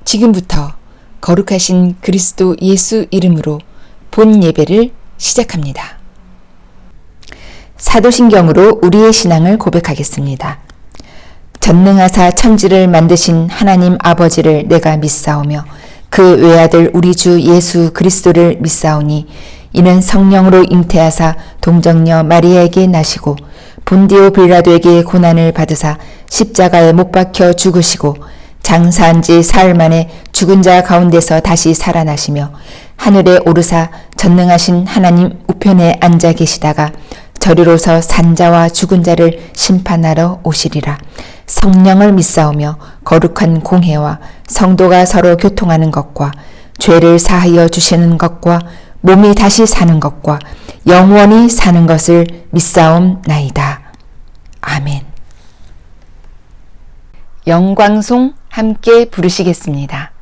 지금부터 거룩하신 그리스도 예수 이름으로 본 예배를 시작합니다. 사도신경으로 우리의 신앙을 고백하겠습니다. 전능하사 천지를 만드신 하나님 아버지를 내가 믿사오며 그 외아들 우리 주 예수 그리스도를 믿사오니 이는 성령으로 잉태하사 동정녀 마리아에게 나시고 본디오 빌라도에게 고난을 받으사 십자가에 못 박혀 죽으시고 장사한 지 사흘 만에 죽은 자 가운데서 다시 살아나시며 하늘에 오르사 전능하신 하나님 우편에 앉아 계시다가 저리로서 산자와 죽은 자를 심판하러 오시리라. 성령을 믿사오며 거룩한 공회와 성도가 서로 교통하는 것과 죄를 사하여 주시는 것과 몸이 다시 사는 것과 영원히 사는 것을 믿사옵나이다. 아멘. 영광송 함께 부르시겠습니다.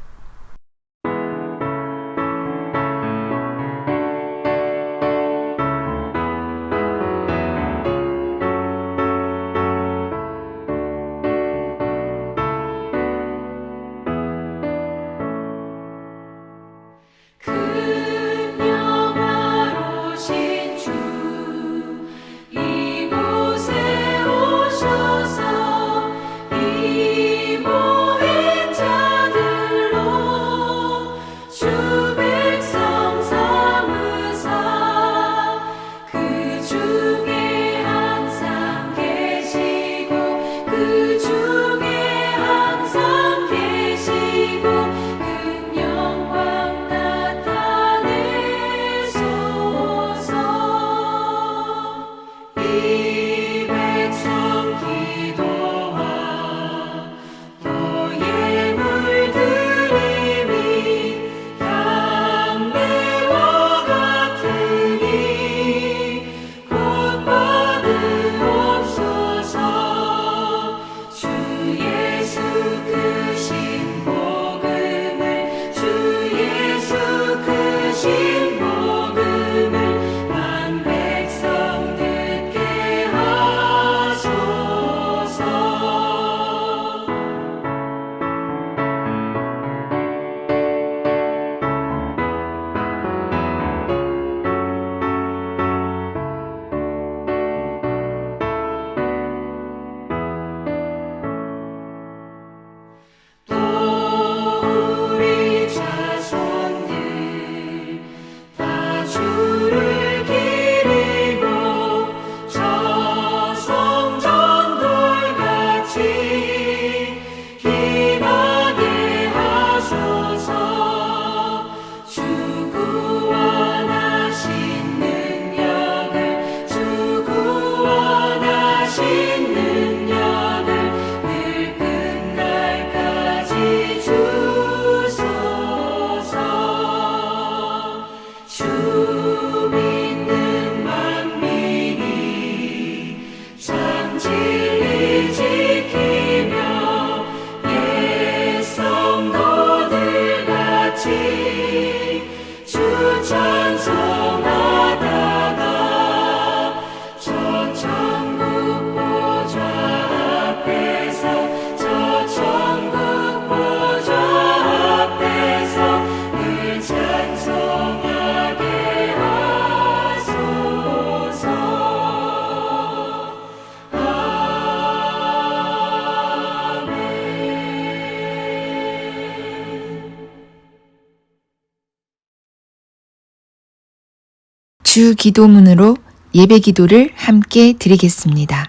주 기도문으로 예배 기도를 함께 드리겠습니다.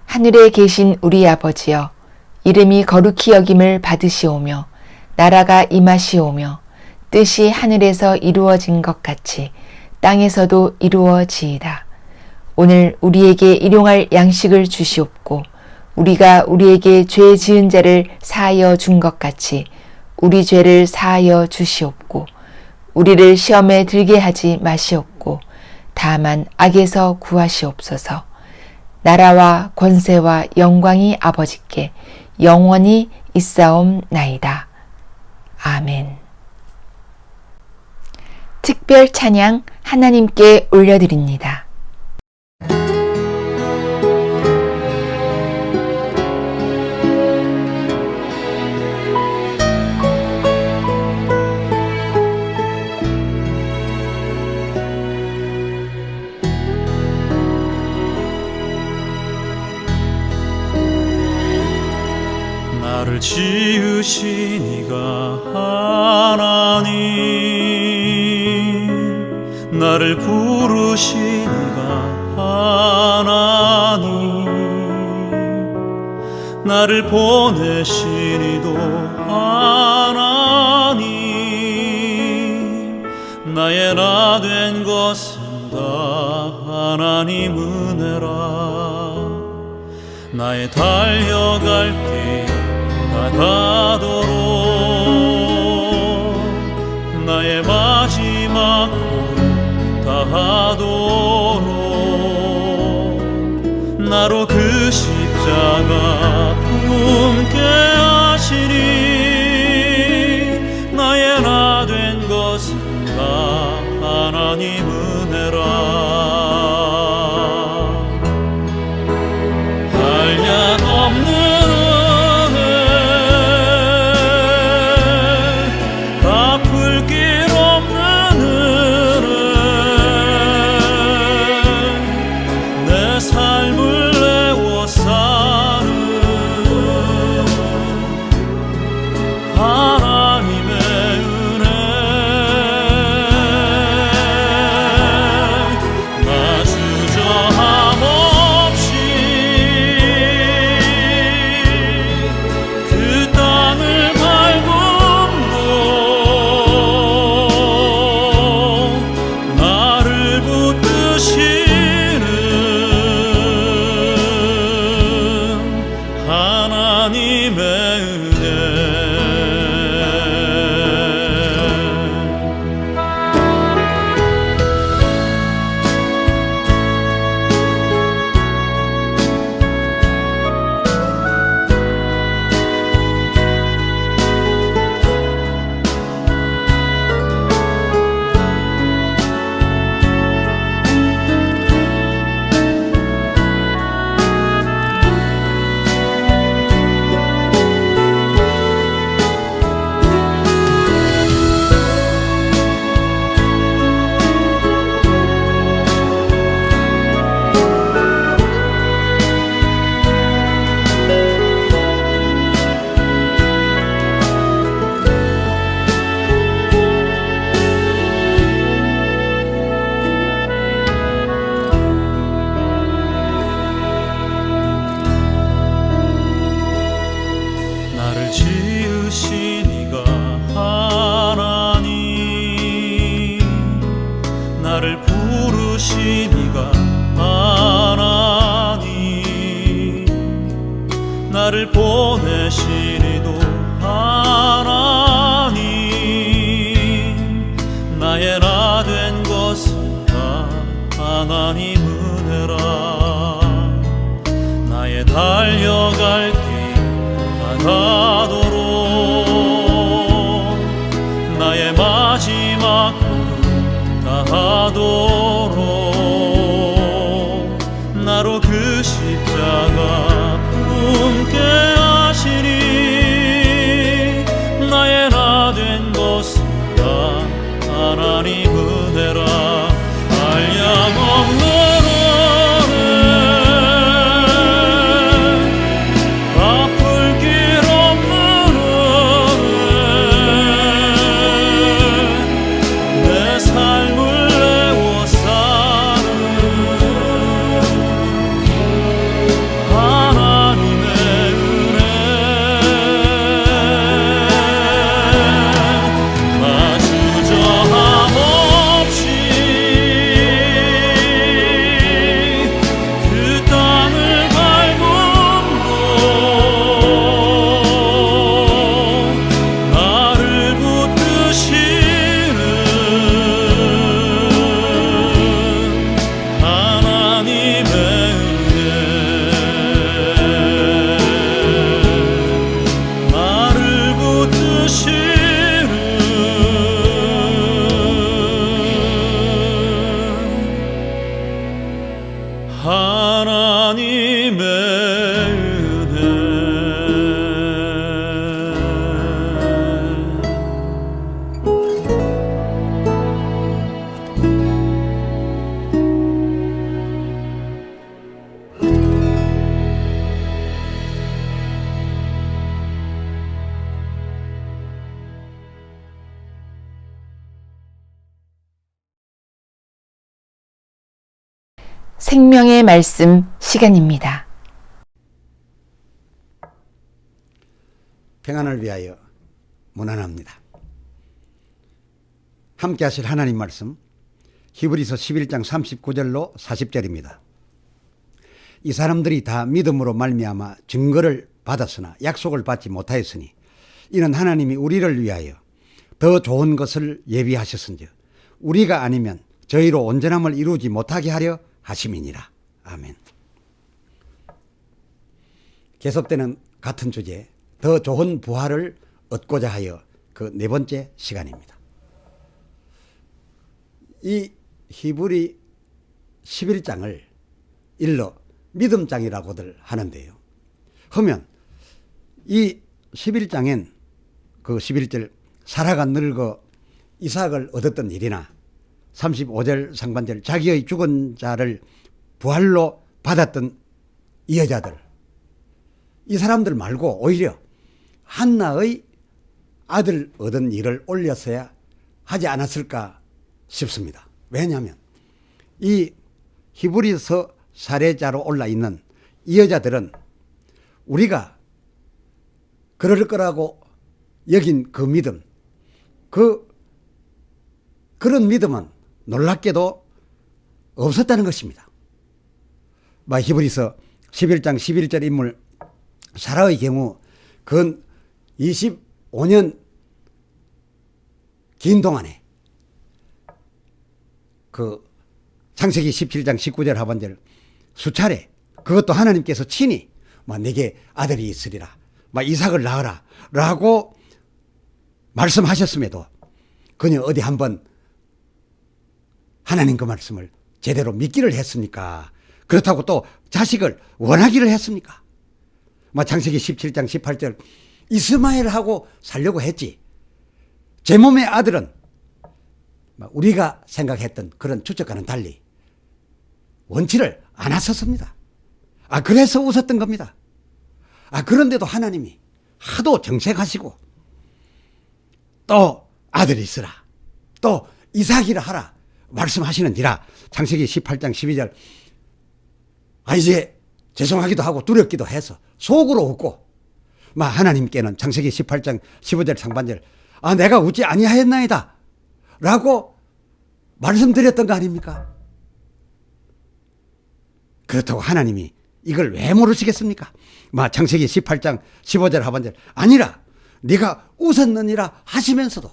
하늘에 계신 우리 아버지여, 이름이 거룩히 여김을 받으시오며 나라가 임하시오며 뜻이 하늘에서 이루어진 것 같이 땅에서도 이루어지이다. 오늘 우리에게 일용할 양식을 주시옵고 우리가 우리에게 죄 지은 자를 사하여 준 것 같이 우리 죄를 사하여 주시옵고 우리를 시험에 들게 하지 마시옵고 다만 악에서 구하시옵소서. 나라와 권세와 영광이 아버지께 영원히 있사옵나이다. 아멘. 특별 찬양 하나님께 올려드립니다. 나를 지으신 이가 하나님, 나를 부르신 이가 하나님, 나를 보내신 이도 하나님, 나의 나 된 것은 다 하나님 은혜라. 나의 달려갈 길 다가도록, 나의 마지막 호흡 다하도록, 나로 그 십자가 품게 하시니, 나의 나 된 것은 다 하나님 은혜라. 한량없는 은혜, 갚을 길 없는 은혜, 내 삶을 내워 사는 하나님의 은혜. 나 주저함 없이 그 땅을 밟음도, 나를 붙드시는 하나님의 은혜. 나를 지으신 이가 하나님, 나를 부르신 이가 하나님, 나를 보내신 이도 하나님, 나의 나 된 것은 다 하나님 은혜라. 나의 달려갈 길 다가도록, 나의 마지막 호흡 다하도록, 나로 그 십자가 품게 하시니, 나의 나 된 것은 다 하나님 은혜라. 한량없는 은혜, 갚을 길 없는 은혜, 내 삶을 내워 사는 하나님의 은혜. 나 주저함 없이 그 땅을 밟음도, 나를 붙드시는 하나님의 은혜. 나를 붙드시는 하나님의 은혜. 생명의 말씀 시간입니다. 평안을 위하여 문안합니다. 함께 하실 하나님 말씀 히브리서 11장 39절로 40절입니다. 이 사람들이 다 믿음으로 말미암아 증거를 받았으나 약속을 받지 못하였으니 이는 하나님이 우리를 위하여 더 좋은 것을 예비하셨은즉 우리가 아니면 저희로 온전함을 이루지 못하게 하려 하심이니라. 아멘. 계속되는 같은 주제, 더 좋은 부활을 얻고자 하여 그 네 번째 시간입니다. 이 히브리 11장을 일러 믿음장이라고들 하는데요. 하면 이 11장엔 그 11절 사라가 늙어 이삭을 얻었던 일이나 35절 상반절 자기의 죽은 자를 부활로 받았던 이 여자들, 이 사람들 말고 오히려 한나의 아들 얻은 일을 올렸어야 하지 않았을까 싶습니다. 왜냐하면 이 히브리서 사례자로 올라있는 이 여자들은 우리가 그럴 거라고 여긴 그 믿음, 그런 믿음은 놀랍게도 없었다는 것입니다. 히브리서 11장 11절 인물 사라의 경우 근 25년 긴 동안에 그 창세기 17장 19절 하반절 수차례 그것도 하나님께서 친히 내게 아들이 있으리라, 이삭을 낳으라 라고 말씀하셨음에도 그녀 어디 한번 하나님 그 말씀을 제대로 믿기를 했습니까? 그렇다고 또 자식을 원하기를 했습니까? 창세기 17장 18절 이스마엘하고 살려고 했지, 제 몸의 아들은 우리가 생각했던 그런 추측과는 달리 원치를 않았었습니다. 그래서 웃었던 겁니다. 그런데도 하나님이 하도 정색하시고 또 아들이 있으라, 또 이삭이라 하라 말씀하시는지라 창세기 18장 12절 이제 죄송하기도 하고 두렵기도 해서 속으로 웃고 하나님께는 창세기 18장 15절 상반절 내가 웃지 아니하였나이다 라고 말씀드렸던 거 아닙니까? 그렇다고 하나님이 이걸 왜 모르시겠습니까? 창세기 18장 15절 하반절 아니라 네가 웃었느니라 하시면서도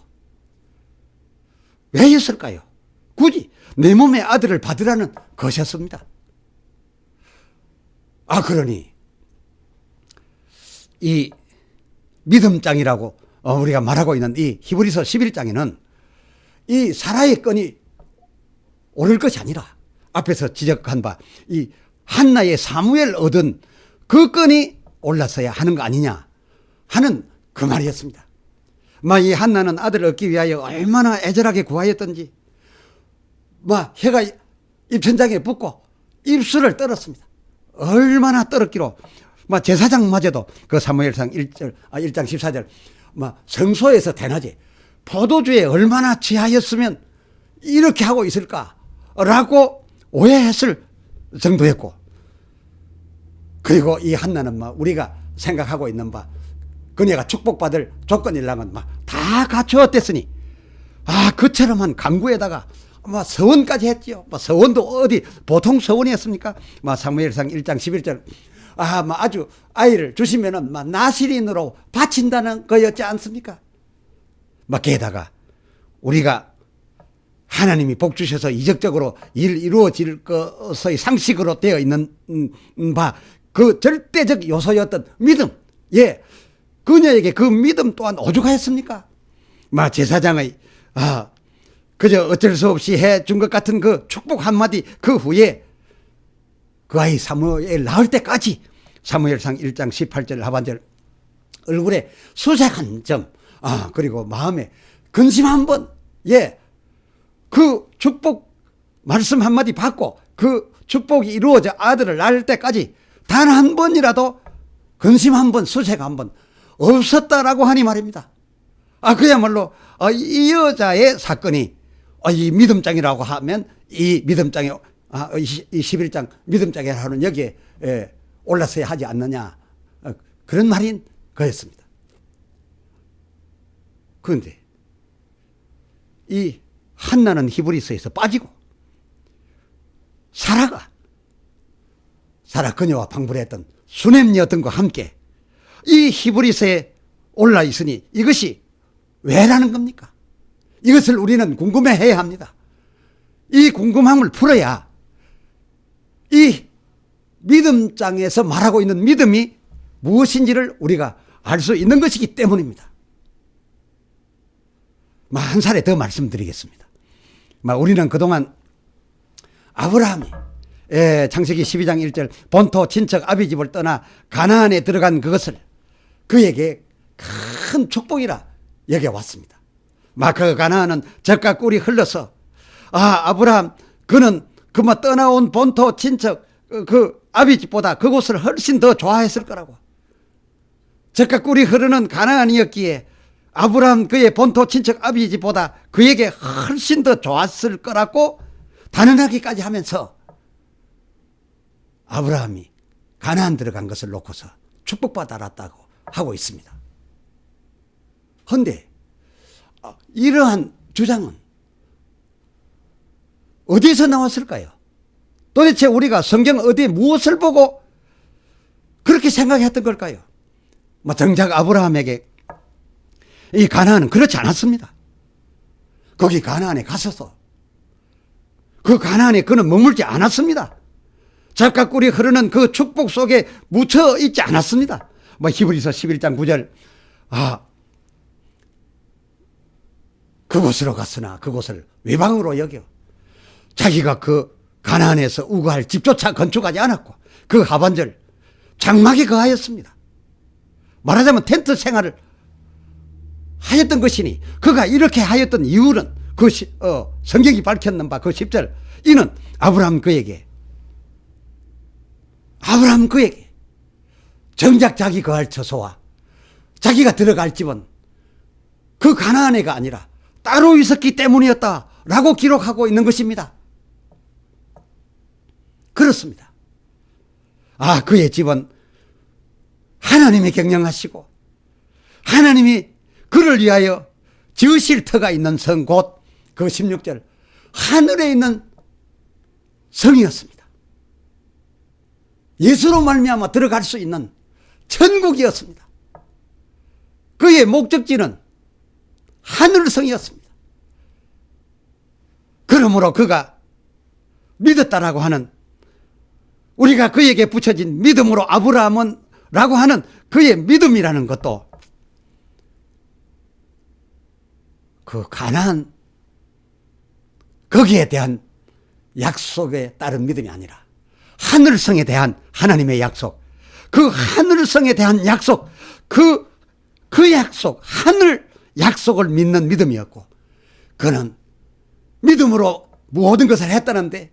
왜 했을까요? 굳이 내 몸의 아들을 받으라는 것이었습니다. 그러니 이 믿음장이라고 우리가 말하고 있는 이 히브리서 11장에는 이 사라의 건이 오를 것이 아니라 앞에서 지적한 바 이 한나의 사무엘 얻은 그 건이 올랐어야 하는 거 아니냐 하는 그 말이었습니다. 이 한나는 아들을 얻기 위하여 얼마나 애절하게 구하였던지 해가 입천장에 붙고 입술을 떨었습니다. 얼마나 떨었기로 제사장마저도 그 사무엘상 1장 14절 성소에서 대낮에 포도주에 얼마나 취하였으면 이렇게 하고 있을까라고 오해했을 정도였고, 그리고 이 한나는 우리가 생각하고 있는 바 그녀가 축복받을 조건이랑은 다 갖추었댔으니 그처럼한 강구에다가 서원까지 했지요. 서원도 어디 보통 서원이었습니까? 사무엘상 1장 11절 아주 아이를 주시면은 나실인으로 바친다는 거였지 않습니까? 게다가 우리가 하나님이 복 주셔서 이적적으로 일 이루어질 것의 상식으로 되어 있는 바 그 절대적 요소였던 믿음, 그녀에게 그 믿음 또한 오죽하였습니까? 제사장의 그저 어쩔 수 없이 해준 것 같은 그 축복 한마디 그 후에 그 아이 사무엘 낳을 때까지 사무엘상 1장 18절 하반절 얼굴에 수색 한 점, 그리고 마음에 근심 한 번, 그 축복 말씀 한마디 받고 그 축복이 이루어져 아들을 낳을 때까지 단 한 번이라도 근심 한 번, 수색 한 번 없었다라고 하니 말입니다. 그야말로 이 여자의 사건이 이 믿음장이라고 하면 이 믿음장의 이 11장 믿음장에 하는 여기에 올라서야 하지 않느냐. 그런 말인 거였습니다. 그런데 이 한나는 히브리서에서 빠지고 사라 그녀와 방불했던 수넴 여등과 함께 이 히브리서에 올라 있으니 이것이 왜라는 겁니까? 이것을 우리는 궁금해해야 합니다. 이 궁금함을 풀어야 이 믿음장에서 말하고 있는 믿음이 무엇인지를 우리가 알 수 있는 것이기 때문입니다. 한 사례 더 말씀드리겠습니다. 우리는 그동안 아브라함이 창세기 12장 1절 본토 친척 아비 집을 떠나 가나안에 들어간 그것을 그에게 큰 축복이라 여겨왔습니다. 그 가나안은 젖과 꿀이 흘러서 아브라함 그는 그만 떠나온 본토 친척 그 아비 집보다 그곳을 훨씬 더 좋아했을 거라고. 젖과 꿀이 흐르는 가나안이었기에 아브라함 그의 본토 친척 아비 집보다 그에게 훨씬 더 좋았을 거라고 단언하기까지 하면서 아브라함이 가나안 들어간 것을 놓고서 축복받았다고 하고 있습니다. 그런데 이러한 주장은 어디서 나왔을까요? 도대체 우리가 성경 어디에 무엇을 보고 그렇게 생각했던 걸까요? 정작 아브라함에게 이 가나안은 그렇지 않았습니다. 거기 가나안에 가서서 그 가나안에 그는 머물지 않았습니다. 젖과 꿀이 흐르는 그 축복 속에 묻혀 있지 않았습니다. 히브리서 11장 9절 그곳으로 갔으나 그곳을 외방으로 여겨 자기가 그 가나안에서 우거할 집조차 건축하지 않았고 그 하반절 장막에 거하였습니다. 말하자면 텐트 생활을 하였던 것이니 그가 이렇게 하였던 이유는 성경이 밝혔는 바 그 10절 이는 아브라함 그에게 정작 자기 거할 처소와 자기가 들어갈 집은 그 가나안에가 아니라 따로 있었기 때문이었다라고 기록하고 있는 것입니다. 그렇습니다. 그의 집은 하나님이 경영하시고 하나님이 그를 위하여 지으실 터가 있는 성 곧 그 16절 하늘에 있는 성이었습니다. 예수로 말미암아 들어갈 수 있는 천국이었습니다. 그의 목적지는 하늘성이었습니다. 그러므로 그가 믿었다라고 하는 우리가 그에게 붙여진 믿음으로 아브라함은 라고 하는 그의 믿음이라는 것도 그 가나안 거기에 대한 약속에 따른 믿음이 아니라 하늘성에 대한 하나님의 약속, 그 하늘성에 대한 약속, 그 약속, 하늘 약속을 믿는 믿음이었고 그는 믿음으로 모든 것을 했다는데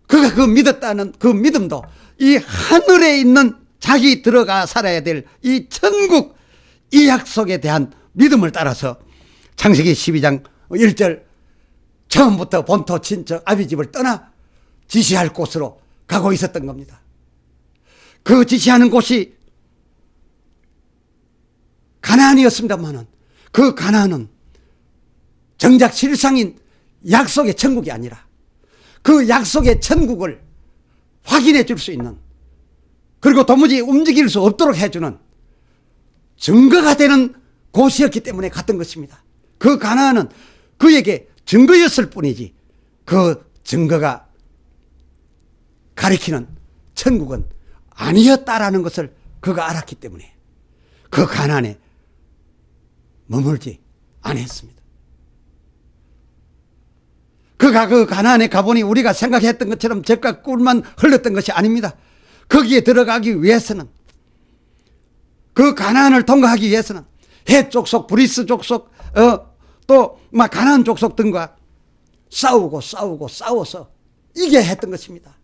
그가 그 믿었다는 그 믿음도 이 하늘에 있는 자기 들어가 살아야 될 이 천국 이 약속에 대한 믿음을 따라서 창세기 12장 1절 처음부터 본토 친척 아비 집을 떠나 지시할 곳으로 가고 있었던 겁니다. 그 지시하는 곳이 가나안이었습니다만은 그 가나안은 정작 실상인 약속의 천국이 아니라 그 약속의 천국을 확인해 줄 수 있는 그리고 도무지 움직일 수 없도록 해주는 증거가 되는 곳이었기 때문에 갔던 것입니다. 그 가나안은 그에게 증거였을 뿐이지 그 증거가 가리키는 천국은 아니었다라는 것을 그가 알았기 때문에 그 가나안에 머물지 않았습니다. 그가 그 가나안에 가보니 우리가 생각했던 것처럼 젖과 꿀만 흘렀던 것이 아닙니다. 거기에 들어가기 위해서는 그 가나안을 통과하기 위해서는 헷 족속, 브리스 족속, 또 가나안 족속 등과 싸워서 이겨야 했던 것입니다.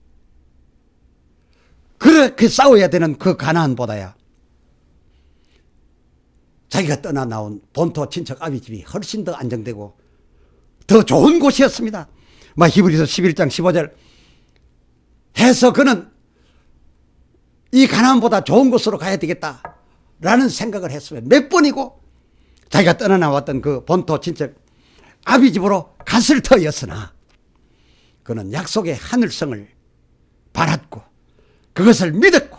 그렇게 싸워야 되는 그 가나안보다야 자기가 떠나 나온 본토 친척 아비 집이 훨씬 더 안정되고 더 좋은 곳이었습니다. 히브리서 11장 15절 해서 그는 이 가나안보다 좋은 곳으로 가야 되겠다라는 생각을 했으면 몇 번이고 자기가 떠나나왔던 그 본토 친척 아비 집으로 갔을 터였으나 그는 약속의 하늘성을 바랐고 그것을 믿었고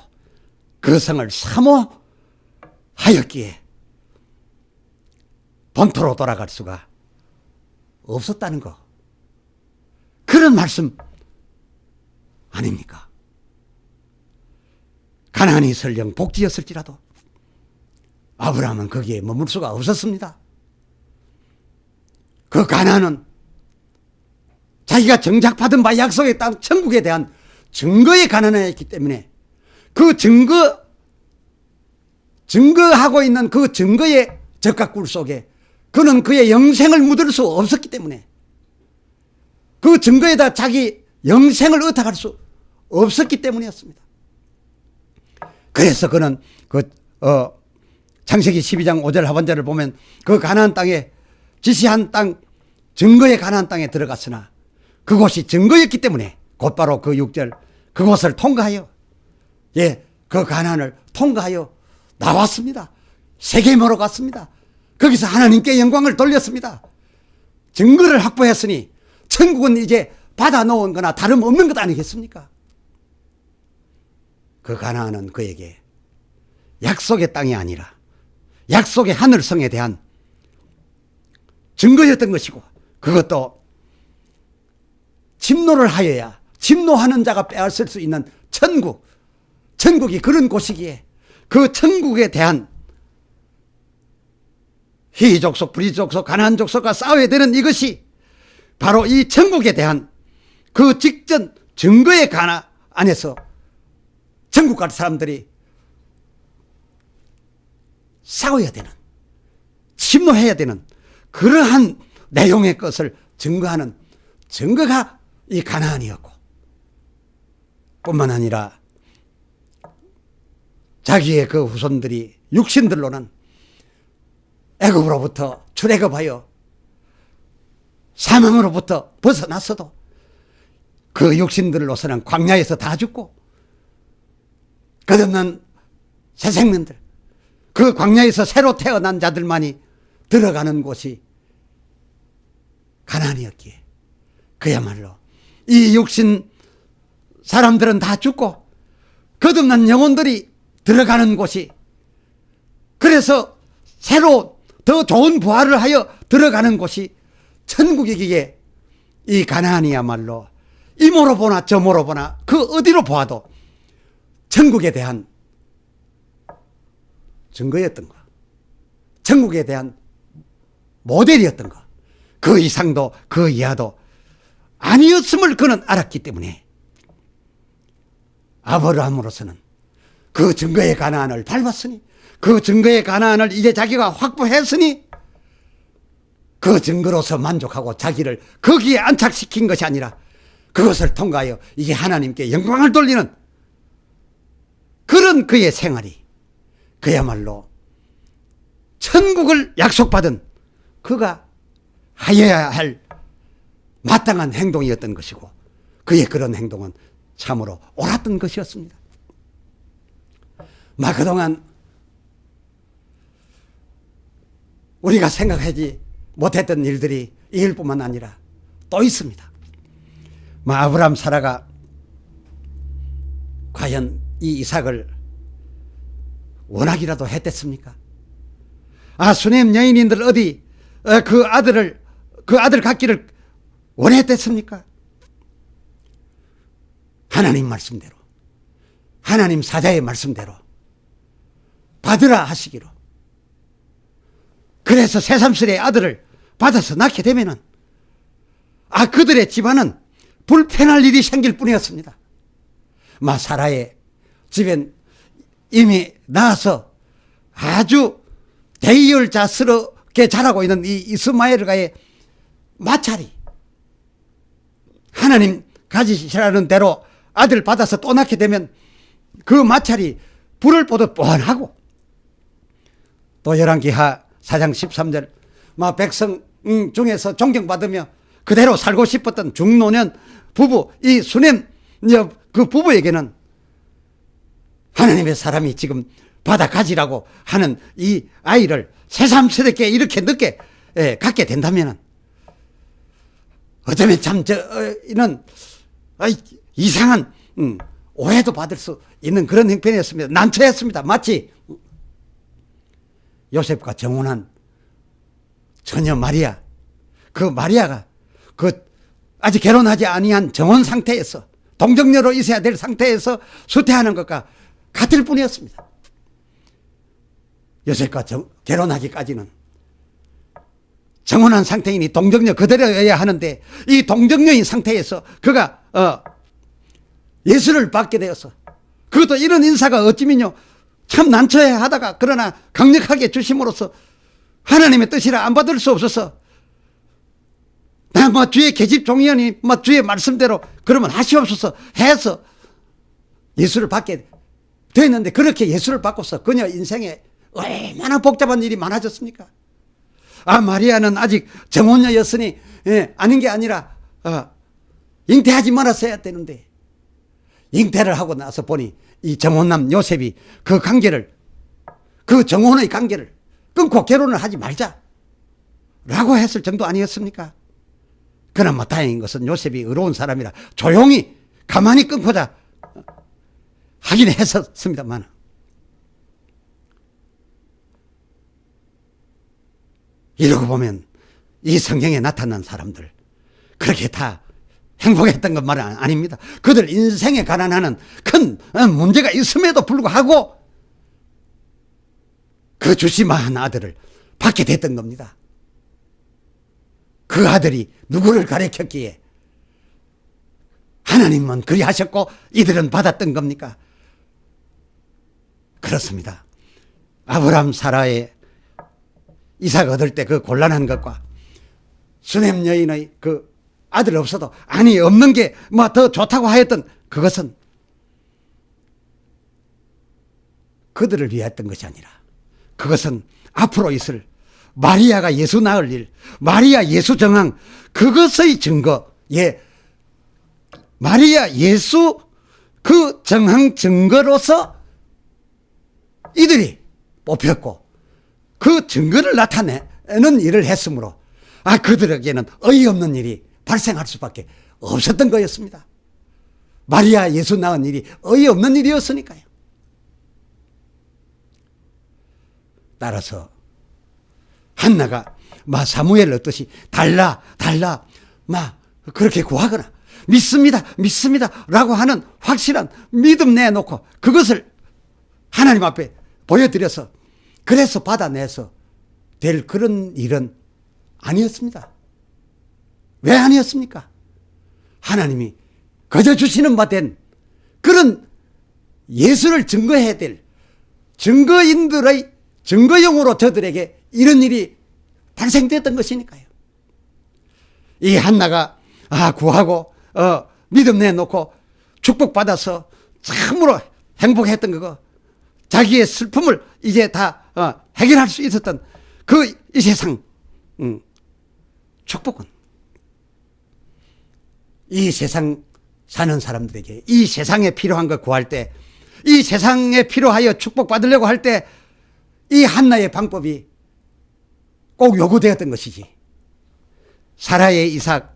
그 성을 사모하였기에 본토로 돌아갈 수가 없었다는 거. 그런 말씀 아닙니까? 가나안이 설령 복지였을지라도 아브라함은 거기에 머물 수가 없었습니다. 그 가나안은 자기가 정작받은 바 약속의 땅 천국에 대한 증거에 가난했기 때문에 그 증거하고 있는 그 증거의 적각굴 속에 그는 그의 영생을 묻을 수 없었기 때문에 그 증거에다 자기 영생을 의탁할 수 없었기 때문이었습니다. 그래서 그는 창세기 12장 5절 하반절을 보면 그 가나안 땅에 지시한 땅 증거의 가나안 땅에 들어갔으나 그곳이 증거였기 때문에 곧바로 그 6절 그곳을 통과하여 그 가나안을 통과하여 나왔습니다. 세겜으로 갔습니다. 거기서 하나님께 영광을 돌렸습니다. 증거를 확보했으니 천국은 이제 받아 놓은 거나 다름없는 것 아니겠습니까? 그 가나안은 그에게 약속의 땅이 아니라 약속의 하늘성에 대한 증거였던 것이고 그것도 침노를 하여야 침노하는 자가 빼앗을 수 있는 천국이 그런 곳이기에 그 천국에 대한 히족속, 브리족속, 가나안 족속과 싸워야 되는 이것이 바로 이 천국에 대한 그 직전 증거의 안에서 천국 갈 사람들이 싸워야 되는, 침노해야 되는 그러한 내용의 것을 증거하는 증거가 이 가나안이었고 뿐만 아니라 자기의 그 후손들이 육신들로는 애굽으로부터 출애굽하여 사망으로부터 벗어났어도 그 육신들로서는 광야에서 다 죽고 끝없는 새생명들 그 광야에서 새로 태어난 자들만이 들어가는 곳이 가나안이었기에 그야말로 이 육신 사람들은 다 죽고 끝없는 영혼들이 들어가는 곳이 그래서 새로 더 좋은 부활을 하여 들어가는 곳이 천국이기에 이 가나안이야말로 이모로 보나 저모로 보나 그 어디로 보아도 천국에 대한 증거였던 거, 천국에 대한 모델이었던 거, 그 이상도 그 이하도 아니었음을 그는 알았기 때문에 아브라함으로서는 그 증거의 가나안을 밟았으니 그 증거의 가나안을 이제 자기가 확보했으니 그 증거로서 만족하고 자기를 거기에 안착시킨 것이 아니라 그것을 통과하여 이게 하나님께 영광을 돌리는 그런 그의 생활이 그야말로 천국을 약속받은 그가 하여야 할 마땅한 행동이었던 것이고 그의 그런 행동은 참으로 옳았던 것이었습니다. 그동안 우리가 생각하지 못했던 일들이 이 일뿐만 아니라 또 있습니다. 아브라함 사라가 과연 이 이삭을 원하기라도 했댔습니까? 수넴 여인인들 어디 그 아들 갖기를 원했댔습니까? 하나님 말씀대로 하나님 사자의 말씀대로 받으라 하시기로 그래서 새삼스레 아들을 받아서 낳게 되면은 그들의 집안은 불편할 일이 생길 뿐이었습니다. 사라의 집엔 이미 낳아서 아주 대이열자스럽게 자라고 있는 이 이스마엘과의 마찰이 하나님 가지시라는 대로 아들 받아서 또 낳게 되면 그 마찰이 불을 보듯 뻔하고 또 열왕기하 4장 13절 백성 중에서 존경받으며 그대로 살고 싶었던 중노년 부부 이 수넴 이제 그 부부에게는 하나님의 사람이 지금 받아 가지라고 하는 이 아이를 새삼스럽게 이렇게 늦게 갖게 된다면은 어쩌면 참 이는 이상한 오해도 받을 수 있는 그런 형편이었습니다. 난처했습니다. 마치 요셉과 정혼한 처녀 마리아, 그 마리아가 그 아직 결혼하지 아니한 정혼 상태에서 동정녀로 있어야 될 상태에서 수태하는 것과 같을 뿐이었습니다. 요셉과 결혼하기까지는 정혼한 상태이니 동정녀 그대로여야 하는데 이 동정녀인 상태에서 그가 예수를 받게 되어서 그것도 이런 인사가 어찌면요 참 난처해 하다가 그러나 강력하게 주심으로써 하나님의 뜻이라 안 받을 수 없어서 나 뭐 주의 계집 종이하니 뭐 주의 말씀대로 그러면 하시옵소서 해서 예수를 받게 됐는데 그렇게 예수를 받고서 그녀 인생에 얼마나 복잡한 일이 많아졌습니까? 마리아는 아직 정혼녀였으니 아닌 게 아니라 잉태하지 말았어야 되는데 잉태를 하고 나서 보니 이 정혼남 요셉이 그 관계를 그 정혼의 관계를 끊고 결혼을 하지 말자 라고 했을 정도 아니었습니까? 그나마 다행인 것은 요셉이 의로운 사람이라 조용히 가만히 끊고자 하긴 했었습니다만 이러고 보면 이 성경에 나타난 사람들 그렇게 다 행복했던 건 말은 아닙니다. 그들 인생에 관한하는 큰 문제가 있음에도 불구하고 그 주심한 아들을 받게 됐던 겁니다. 그 아들이 누구를 가리켰기에 하나님은 그리하셨고 이들은 받았던 겁니까? 그렇습니다. 아브라함 사라의 이삭 얻을 때 그 곤란한 것과 수넴 여인의 그 아들 없어도 아니 없는 게 뭐 더 좋다고 하였던 그것은 그들을 위했던 것이 아니라 그것은 앞으로 있을 마리아가 예수 낳을 일, 마리아 예수 정황 그것의 증거에 마리아 예수 그 정황 증거로서 이들이 뽑혔고 그 증거를 나타내는 일을 했으므로 그들에게는 어이없는 일이 발생할 수밖에 없었던 거였습니다. 마리아 예수 낳은 일이 어이없는 일이었으니까요. 따라서 한나가 사무엘 얻듯이 달라 그렇게 구하거나 믿습니다 라고 하는 확실한 믿음 내놓고 그것을 하나님 앞에 보여드려서 그래서 받아내서 될 그런 일은 아니었습니다. 왜 아니었습니까? 하나님이 거저 주시는 바 된 그런 예수를 증거해야 될 증거인들의 증거용으로 저들에게 이런 일이 발생됐던 것이니까요. 이 한나가 구하고 믿음 내놓고 축복받아서 참으로 행복했던 그거 자기의 슬픔을 이제 다 해결할 수 있었던 그 이 세상 축복은 이 세상 사는 사람들에게 이 세상에 필요한 걸 구할 때 이 세상에 필요하여 축복받으려고 할 때 이 한나의 방법이 꼭 요구되었던 것이지. 사라의 이삭,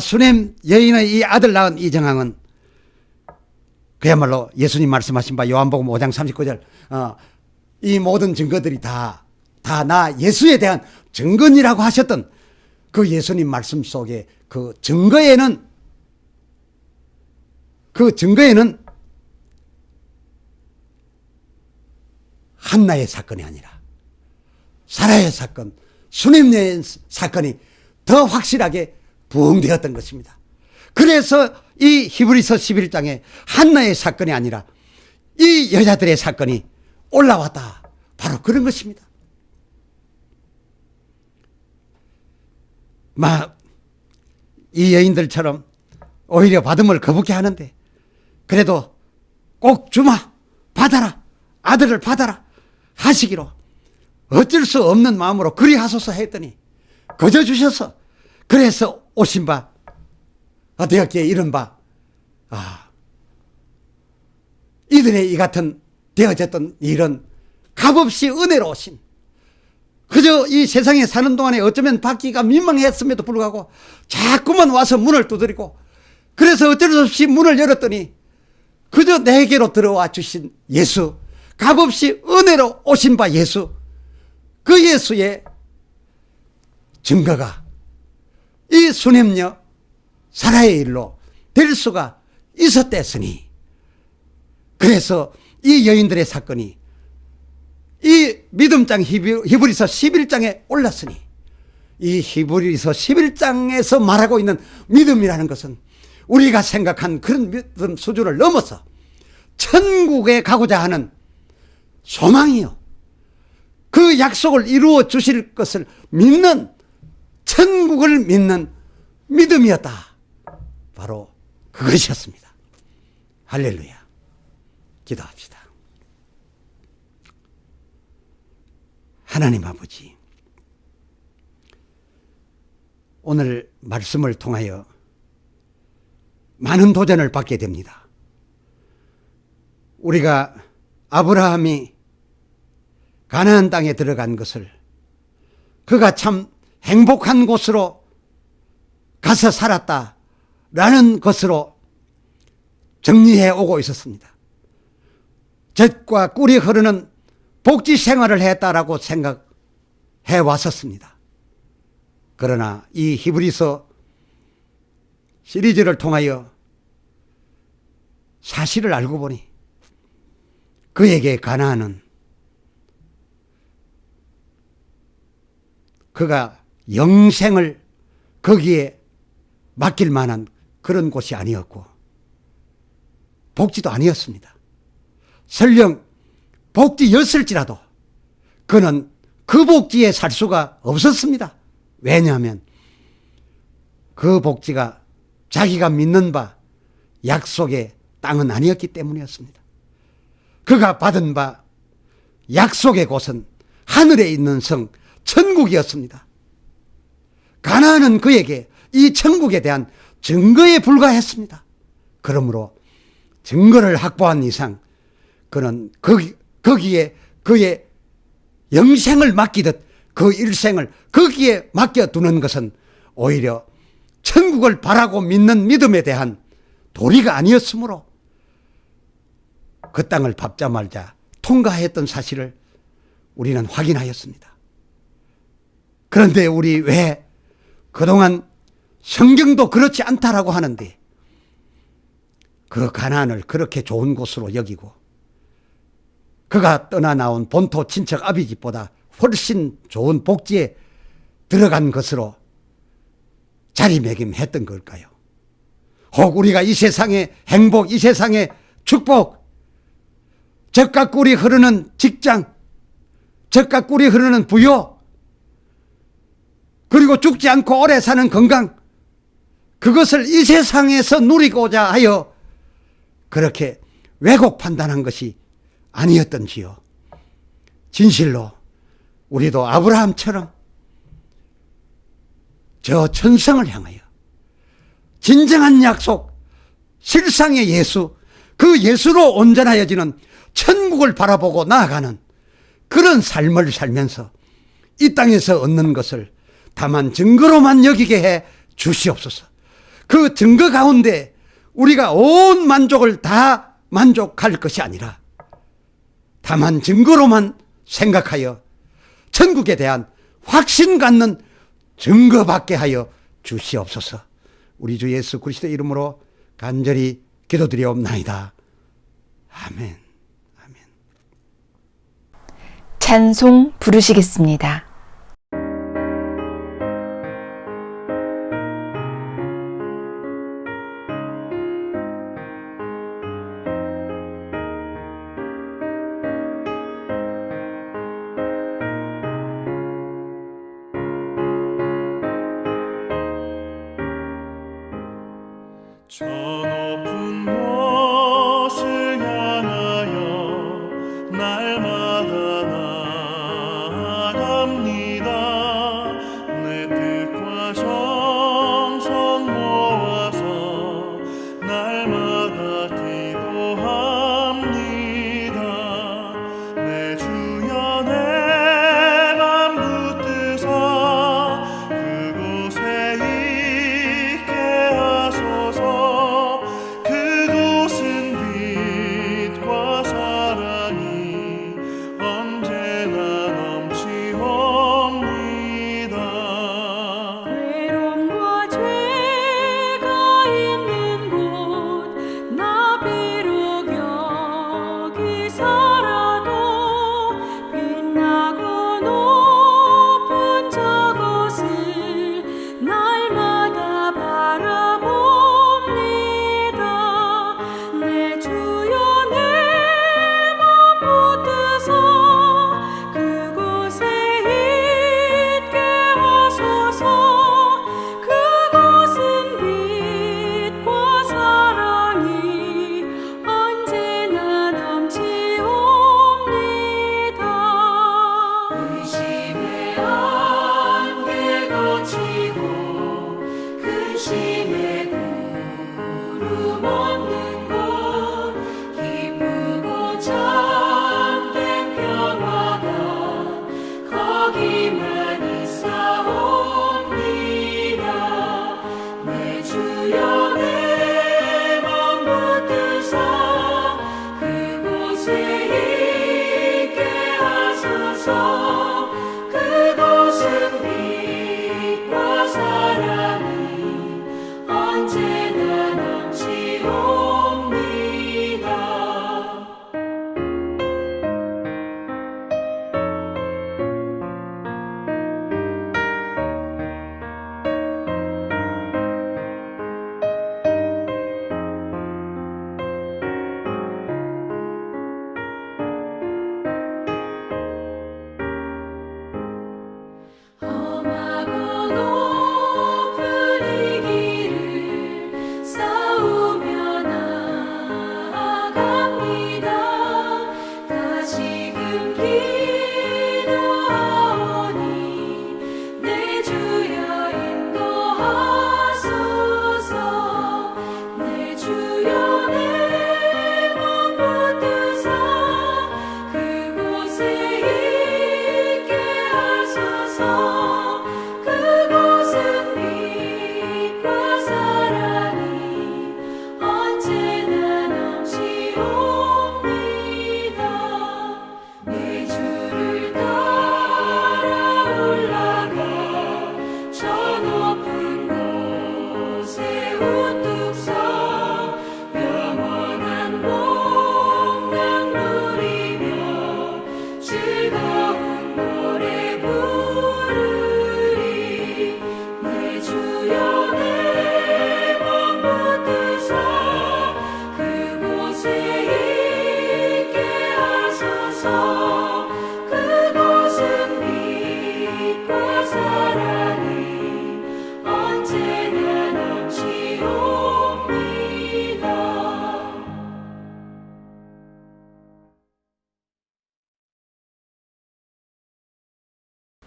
수넴 여인의 이 아들 낳은 이 정황은 그야말로 예수님 말씀하신 바 요한복음 5장 39절 이 모든 증거들이 다 나 예수에 대한 증거니라고 하셨던 그 예수님 말씀 속에 그 증거에는 한나의 사건이 아니라 사라의 사건, 수넴의 사건이 더 확실하게 부응되었던 것입니다. 그래서 이 히브리서 11장에 한나의 사건이 아니라 이 여자들의 사건이 올라왔다. 바로 그런 것입니다. 이 여인들처럼 오히려 받음을 거북해 하는데 그래도 꼭 주마, 받아라, 아들을 받아라 하시기로 어쩔 수 없는 마음으로 그리하소서 했더니 거저 주셔서 그래서 오신 바 되었기에 이른바 이들의 이 같은 되어졌던 일은 값없이 은혜로우신, 그저 이 세상에 사는 동안에 어쩌면 받기가 민망했음에도 불구하고 자꾸만 와서 문을 두드리고, 그래서 어쩔 수 없이 문을 열었더니 그저 내게로 들어와 주신 예수, 값없이 은혜로 오신 바 예수, 그 예수의 증거가 이 수냄녀 사라의 일로 될 수가 있었댔으니, 그래서 이 여인들의 사건이 이 믿음장 히브리서 11장에 올랐으니, 이 히브리서 11장에서 말하고 있는 믿음이라는 것은 우리가 생각한 그런 믿음 수준을 넘어서 천국에 가고자 하는 소망이요, 그 약속을 이루어 주실 것을 믿는, 천국을 믿는 믿음이었다. 바로 그것이었습니다. 할렐루야. 기도합시다. 하나님 아버지, 오늘 말씀을 통하여 많은 도전을 받게 됩니다. 우리가 아브라함이 가나안 땅에 들어간 것을 그가 참 행복한 곳으로 가서 살았다라는 것으로 정리해 오고 있었습니다. 젖과 꿀이 흐르는 복지 생활을 했다라고 생각해 왔었습니다. 그러나 이 히브리서 시리즈를 통하여 사실을 알고 보니 그에게 가나안은 그가 영생을 거기에 맡길 만한 그런 곳이 아니었고 복지도 아니었습니다. 설령 복지였을지라도 그는 그 복지에 살 수가 없었습니다. 왜냐하면 그 복지가 자기가 믿는 바 약속의 땅은 아니었기 때문이었습니다. 그가 받은 바 약속의 곳은 하늘에 있는 성 천국이었습니다. 가나안은 그에게 이 천국에 대한 증거에 불과했습니다. 그러므로 증거를 확보한 이상 그는 거기에 그의 영생을 맡기듯 그 일생을 거기에 맡겨두는 것은 오히려 천국을 바라고 믿는 믿음에 대한 도리가 아니었으므로 그 땅을 밟자 말자 통과했던 사실을 우리는 확인하였습니다. 그런데 우리 왜 그동안 성경도 그렇지 않다라고 하는데 그 가나안을 그렇게 좋은 곳으로 여기고 그가 떠나 나온 본토 친척 아비집보다 훨씬 좋은 복지에 들어간 것으로 자리매김했던 걸까요? 혹 우리가 이 세상의 행복, 이 세상의 축복, 젖과 꿀이 흐르는 직장, 젖과 꿀이 흐르는 부요, 그리고 죽지 않고 오래 사는 건강, 그것을 이 세상에서 누리고자 하여 그렇게 왜곡 판단한 것이 아니었던지요. 진실로 우리도 아브라함처럼 저 천성을 향하여 진정한 약속, 실상의 예수, 그 예수로 온전하여지는 천국을 바라보고 나아가는 그런 삶을 살면서 이 땅에서 얻는 것을 다만 증거로만 여기게 해 주시옵소서. 그 증거 가운데 우리가 온 만족을 다 만족할 것이 아니라 다만 증거로만 생각하여 천국에 대한 확신 갖는 증거받게 하여 주시옵소서. 우리 주 예수 그리스도의 이름으로 간절히 기도드리옵나이다. 아멘. 아멘. 찬송 부르시겠습니다. 저 높은 곳을 향하여 날마다 나아갑니다.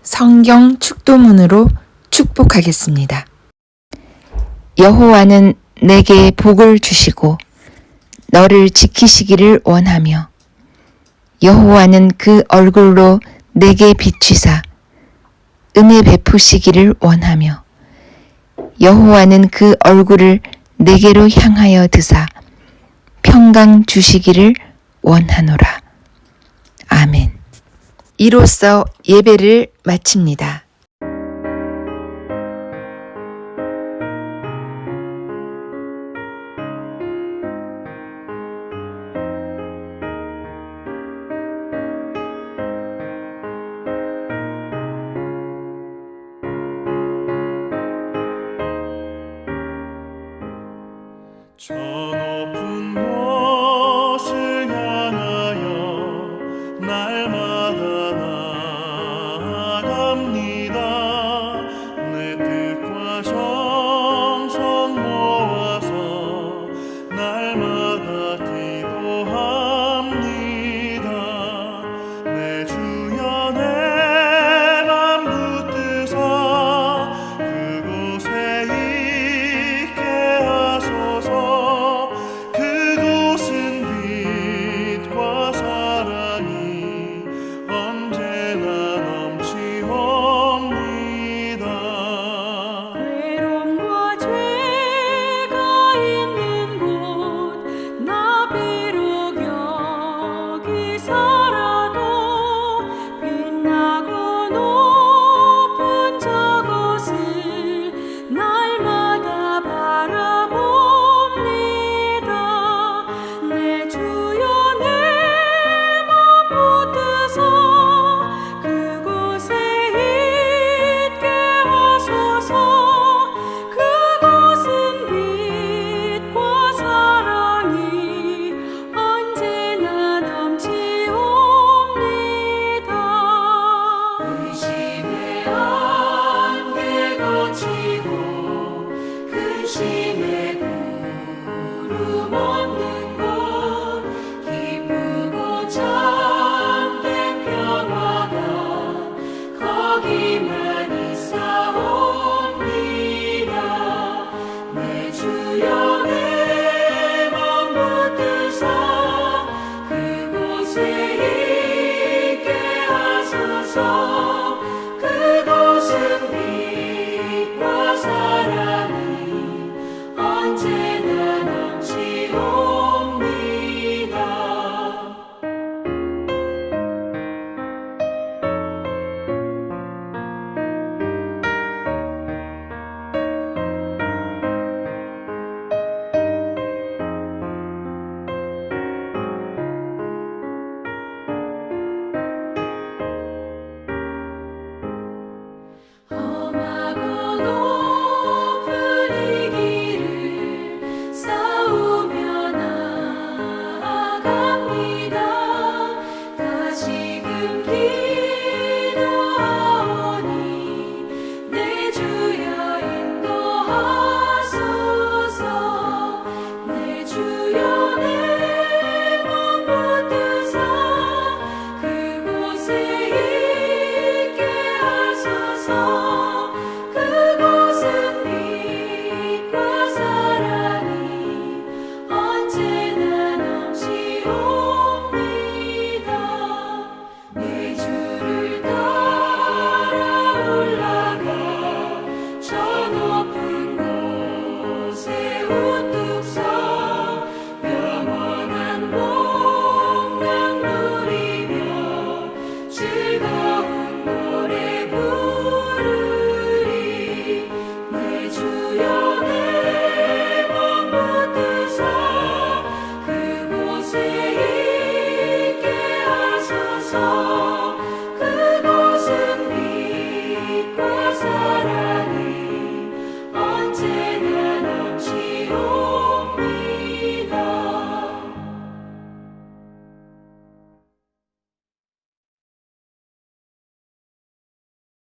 성경 축도문으로 축복하겠습니다. 여호와는 내게 복을 주시고 너를 지키시기를 원하며 여호와는 그 얼굴로 내게 비추사 은혜 베푸시기를 원하며 여호와는 그 얼굴을 내게로 향하여 드사 평강 주시기를 원하노라. 아멘. 이로써 예배를 마칩니다. 저 높은 곳을 향하여 날마다 나아갑니다. 주옵소서.